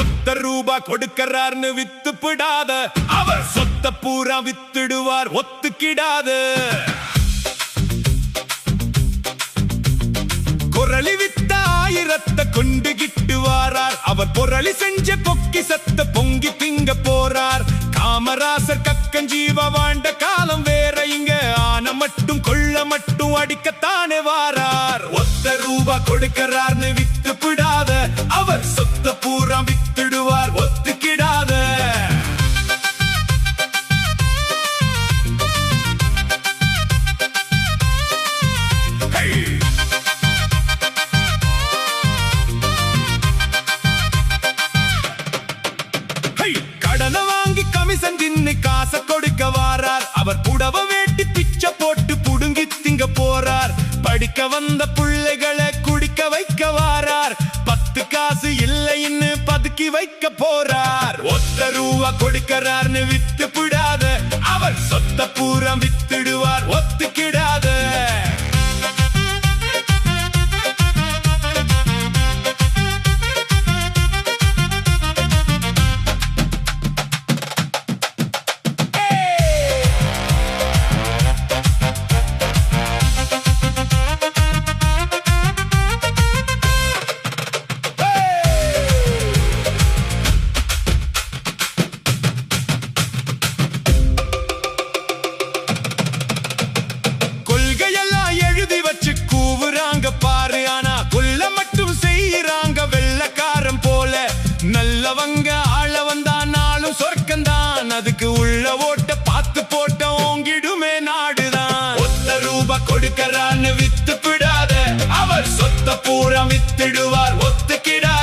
ஒத்த ரூபா கொடுக்கறார்னு வித்து பிடாத, அவர் சொத்த பூரா வித்துடுவார் ஒத்துக்கிடாத. குரலி வித்த ஆயிரத்தை கொண்டு கிட்டு வாரார், அவர் பொரளி செஞ்ச பொக்கிசத்த பொங்கி திங்க போறார். காமராசர் கக்கஞ்சீவ வாழ்ந்த காலம் வேற, இங்க ஆன மட்டும் கொள்ள மட்டும் அடிக்கத்தானே வாரார். ஒத்த ரூபா கொடுக்கறார்னு வித்து பிடாத, அவர் சொத்த பூரா வித்துடுவார் ஒத்துக்கிடாத. கடனை வாங்கி கமிஷன் தின்னு காசை கொடுக்க வாரார், அவர் புடவ வேட்டி பிச்சை போட்டு புடுங்கி திங்க போறார். படிக்க வந்த பிள்ளைகளை குடிக்க வைக்க வாரார், 10 காசு இல்லைன்னு பதுக்கி வைக்க போறார். ஒத்த ரூபா கொடுக்கறார்னு வித்து பிடாத, அவர் சொத்த பூரா வித்துடுவார் ஒத்துக்கிடாத. கூவுறாங்க பாரு, ஆனா கொல்ல மட்டும் செய்யறாங்க வெள்ளக்காரன் போல. நல்லவங்க ஆள வந்தா நாளும் சொர்க்கந்தான், அதுக்கு உள்ள ஓட்ட பார்த்து போட்ட ஓங்கிடுமே நாடுதான். ஒத்த ரூபா கொடுக்கறான்னு வித்து பிடாத, அவர் சொத்த பூரா வித்துடுவார் ஒத்துக்கிட.